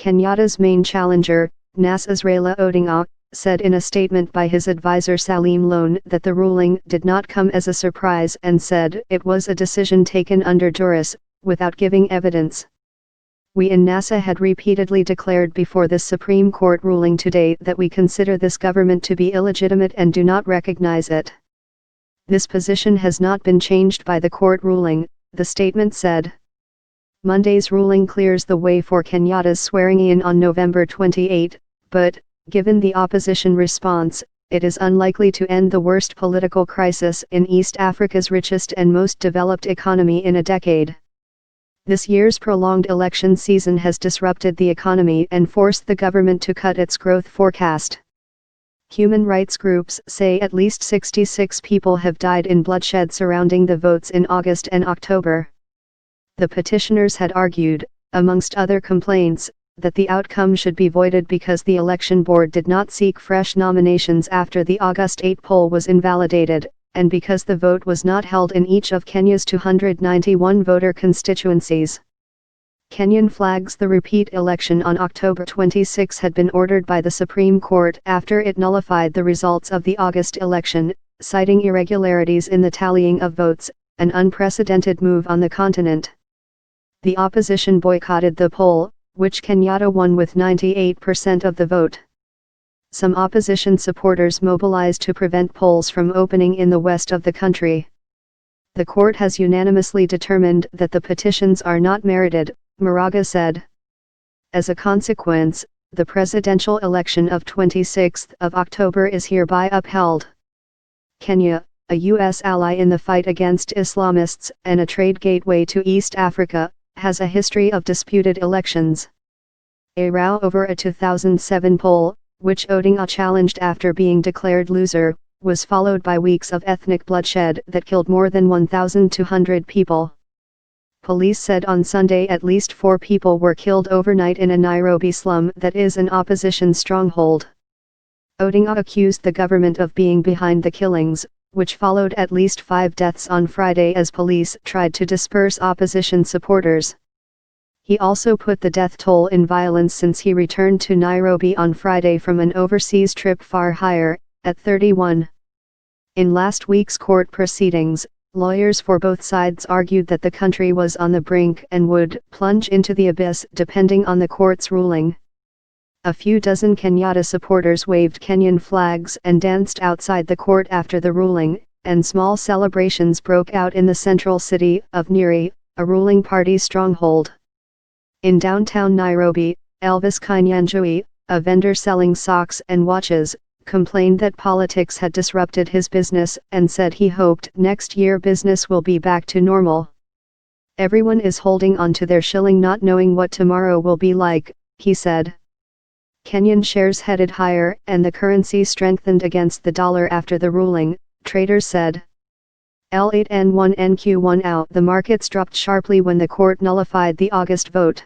Kenyatta's main challenger, NASA's Raila Odinga, said in a statement by his advisor Salim Lone that the ruling did not come as a surprise and said it was a decision taken under duress, without giving evidence. We in NASA had repeatedly declared before this Supreme Court ruling today that we consider this government to be illegitimate and do not recognize it. This position has not been changed by the court ruling, the statement said. Monday's ruling clears the way for Kenyatta's swearing in on November 28, but, given the opposition response, it is unlikely to end the worst political crisis in East Africa's richest and most developed economy in a decade. This year's prolonged election season has disrupted the economy and forced the government to cut its growth forecast. Human rights groups say at least 66 people have died in bloodshed surrounding the votes in August and October. The petitioners had argued, amongst other complaints, that the outcome should be voided because the election board did not seek fresh nominations after the August 8 poll was invalidated, and because the vote was not held in each of Kenya's 291 voter constituencies. Kenyan flags. The repeat election on October 26 had been ordered by the Supreme Court after it nullified the results of the August election, citing irregularities in the tallying of votes, an unprecedented move on the continent. The opposition boycotted the poll, which Kenyatta won with 98% of the vote. Some opposition supporters mobilized to prevent polls from opening in the west of the country. The court has unanimously determined that the petitions are not merited, Maraga said. As a consequence, the presidential election of 26 October is hereby upheld. Kenya, a U.S. ally in the fight against Islamists and a trade gateway to East Africa, has a history of disputed elections. A row over a 2007 poll, which Odinga challenged after being declared loser, was followed by weeks of ethnic bloodshed that killed more than 1,200 people. Police said on Sunday at least 4 people were killed overnight in a Nairobi slum that is an opposition stronghold. Odinga accused the government of being behind the killings, which followed at least 5 deaths on Friday as police tried to disperse opposition supporters. He also put the death toll in violence since he returned to Nairobi on Friday from an overseas trip far higher, at 31. In last week's court proceedings, lawyers for both sides argued that the country was on the brink and would plunge into the abyss depending on the court's ruling. A few dozen Kenyatta supporters waved Kenyan flags and danced outside the court after the ruling, and small celebrations broke out in the central city of Nyeri, a ruling party stronghold. In downtown Nairobi, Elvis Kinyanjui, a vendor selling socks and watches, complained that politics had disrupted his business and said he hoped next year business will be back to normal. Everyone is holding on to their shilling not knowing what tomorrow will be like, he said. Kenyan shares headed higher and the currency strengthened against the dollar after the ruling, traders said. L8N1NQ1 out. The markets dropped sharply when the court nullified the August vote.